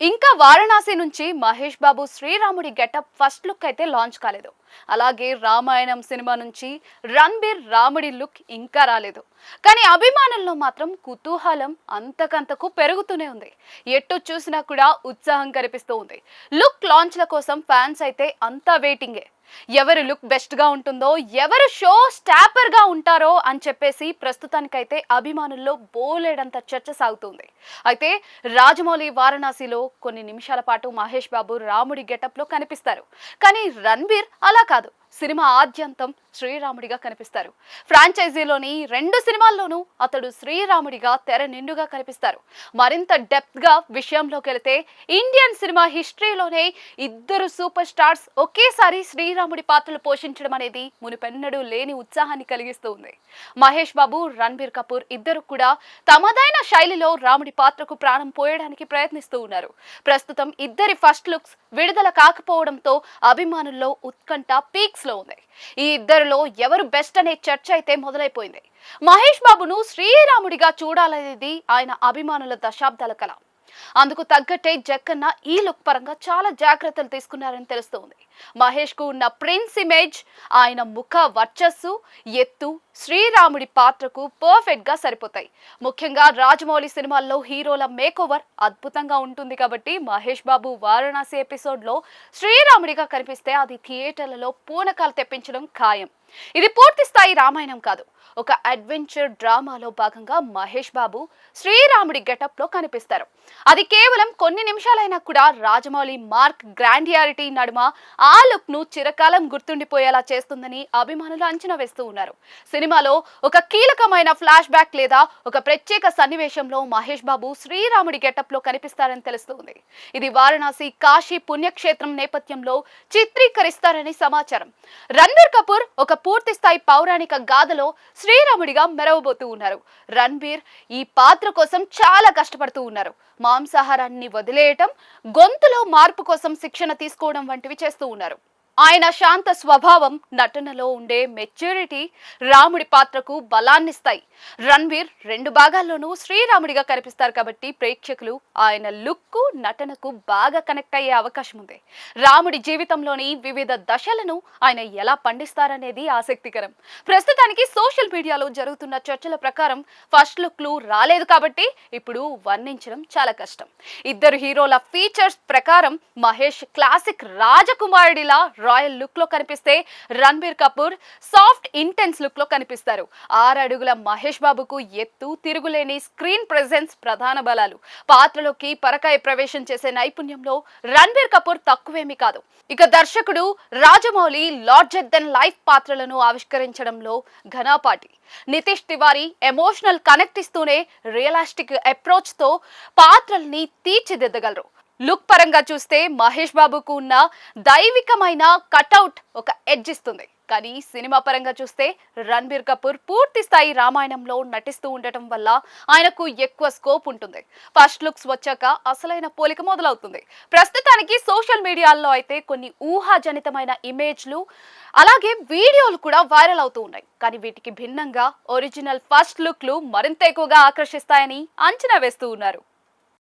ఇంకా వారణాసి నుంచి మహేష్ బాబు శ్రీరాముడి గెటప్ ఫస్ట్ లుక్ అయితే లాంచ్ కాలేదు. అలాగే రామాయణం సినిమా నుంచి రణబీర్ రాముడి లుక్ ఇంకా రాలేదు. కానీ అభిమానుల్లో మాత్రం కుతూహలం అంతకంతకు పెరుగుతూనే ఉంది. ఎటు చూసినా కూడా ఉత్సాహం కనిపిస్తూ ఉంది. లుక్ లాంచ్ల కోసం ఫ్యాన్స్ అయితే అంతా వెయిటింగే. ఎవరి లుక్ బెస్ట్ గా ఉంటుందో, ఎవరు షో స్టాపర్ గా ఉంటారో అని చెప్పేసి ప్రస్తుతానికైతే అభిమానుల్లో బోలెడంత చర్చ సాగుతుంది. అయితే రాజమౌళి వారణాసిలో కొన్ని నిమిషాల పాటు మహేష్ బాబు రాముడి గెటప్ లో కనిపిస్తారు. కానీ రణబీర్ అలా కాదు, సినిమా ఆద్యంతం శ్రీరాముడిగా కనిపిస్తారు. ఫ్రాంచైజీలోని 2 సినిమాల్లోనూ అతడు శ్రీరాముడిగా తెర నిండుగా కనిపిస్తారు. మరింత డెప్త్ గా విషయంలోకి వెళితే ఇండియన్ సినిమా హిస్టరీలోనే ఇద్దరు సూపర్ స్టార్స్ ఒకేసారి శ్రీరాముడి పాత్రలు పోషించడం అనేది మునుపెన్నడూ లేని ఉత్సాహాన్ని కలిగిస్తూ ఉంది. మహేష్ బాబు, రణబీర్ కపూర్ ఇద్దరు కూడా తమదైన శైలిలో రాముడి పాత్రకు ప్రాణం పోయడానికి ప్రయత్నిస్తూ ఉన్నారు. ప్రస్తుతం ఇద్దరి ఫస్ట్ లుక్స్ విడుదల కాకపోవడంతో అభిమానుల్లో ఉత్కంఠ పీక్స్ లో ఉంది. ఈ ఇద్దరిలో ఎవరు బెస్ట్ అనే చర్చ అయితే మొదలైపోయింది. మహేష్ బాబును శ్రీరాముడిగా చూడాలనేది ఆయన అభిమానుల దశాబ్దాల కల. అందుకు తగ్గట్టే జక్కన్న ఈ లుక్ పరంగా చాలా జాగ్రత్తలు తీసుకున్నారని తెలుస్తోంది. మహేష్ కు ఉన్న ప్రిన్స్ ఇమేజ్, ఆయన ముఖ వర్చస్సు, ఎత్తు శ్రీరాముడి పాత్రకు పర్ఫెక్ట్ గా సరిపోతాయి. ముఖ్యంగా రాజమౌళి సినిమాల్లో హీరోల మేకోవర్ అద్భుతంగా ఉంటుంది కాబట్టి మహేష్ బాబు వారణాసి ఎపిసోడ్ లో శ్రీరాముడిగా కనిపిస్తే అది థియేటర్లలో పూనకాలు తెప్పించడం ఖాయం. ఇది పూర్తి స్థాయి రామాయణం కాదు, ఒక అడ్వెంచర్ డ్రామాలో భాగంగా మహేష్ బాబు శ్రీరాముడి గెటప్ లో కనిపిస్తారు. అది కేవలం కొన్ని నిమిషాలైనా కూడా రాజమౌళి మార్క్ గ్రాండియారిటీ నడుమ ఆ లుక్ ను చిరకాలం గుర్తుండిపోయేలా చేస్తుందని అభిమానులు అంచనా వేస్తూ ఉన్నారు. సినిమాలో ఒక కీలకమైన ఫ్లాష్ బ్యాక్ లేదా ఒక ప్రత్యేక సన్నివేశంలో మహేష్ బాబు శ్రీరాముడి గెటప్ లో కనిపిస్తారని తెలుస్తుంది. ఇది వారణాసి కాశీ పుణ్యక్షేత్రం నేపథ్యంలో చిత్రీకరిస్తారని సమాచారం. రణబీర్ కపూర్ ఒక పూర్తి స్థాయి పౌరాణిక గాథలో శ్రీరాముడిగా మెరవబోతూ ఉన్నారు. రణబీర్ ఈ పాత్ర కోసం చాలా కష్టపడుతూ ఉన్నారు. మాంసాహారాన్ని వదిలేయటం, గొంతులో మార్పు కోసం శిక్షణ తీసుకోవడం వంటివి చేస్తూ ఉన్నారు. ఆయన శాంత స్వభావం, నటనలో ఉండే మెచ్యూరిటీ రాముడి పాత్రకు బలాన్నిస్తాయి. రణబీర్ 2 భాగాల్లోనూ శ్రీరాముడిగా కనిపిస్తారు కాబట్టి ప్రేక్షకులు ఆయన లుక్, నటనకు బాగా కనెక్ట్ అయ్యే అవకాశం ఉంది. రాముడి జీవితంలోని వివిధ దశలను ఆయన ఎలా పండిస్తారనేది ఆసక్తికరం. ప్రస్తుతానికి సోషల్ మీడియాలో జరుగుతున్న చర్చల ప్రకారం ఫస్ట్ లుక్లు రాలేదు కాబట్టి ఇప్పుడు వర్ణించడం చాలా కష్టం. ఇద్దరు హీరోల ఫీచర్స్ ప్రకారం మహేష్ క్లాసిక్ రాజకుమారుడిలా రాయల్ లుక్ లో కనిపిస్తే, Ranbir Kapoor soft intense look లో కనిపిస్తారు. 6 అడుగుల మహేష్ బాబుకు ఎత్తు, తిరుగులేని స్క్రీన్ ప్రెజెన్స్ ప్రధాన బలాలు. పాత్రలోకి పరకాయ ప్రవేశం చేసే నైపుణ్యంలో రణబీర్ కపూర్ తక్కువేమీ కాదు. ఇక దర్శకుడు రాజమౌళి లార్జర్ దెన్ లైఫ్ పాత్రలను ఆవిష్కరించడంలో ఘనాపాటి. నితీష్ తివారీ ఎమోషనల్ కనెక్ట్ ఇస్తూనే రియలిస్టిక్ అప్రోచ్ తో పాత్రల్ని తీర్చిదిద్దగలరు. లుక్ పరంగా చూస్తే మహేష్ బాబుకు ఉన్న దైవికమైన కటౌట్ ఒక ఎడ్జ్ ఇస్తుంది. కానీ సినిమా పరంగా చూస్తే రణబీర్ కపూర్ పూర్తి స్థాయి రామాయణంలో నటిస్తూ ఉండటం వల్ల ఆయనకు ఎక్కువ స్కోప్ ఉంటుంది. ఫస్ట్ లుక్స్ వచ్చాక అసలైన పోలిక మొదలవుతుంది. ప్రస్తుతానికి సోషల్ మీడియాలో అయితే కొన్ని ఊహాజనితమైన ఇమేజ్లు, అలాగే వీడియోలు కూడా వైరల్ అవుతూ ఉన్నాయి. కానీ వీటికి భిన్నంగా ఒరిజినల్ ఫస్ట్ లుక్లు మరింత ఎక్కువగా ఆకర్షిస్తాయని అంచనా వేస్తూ ఉన్నారు.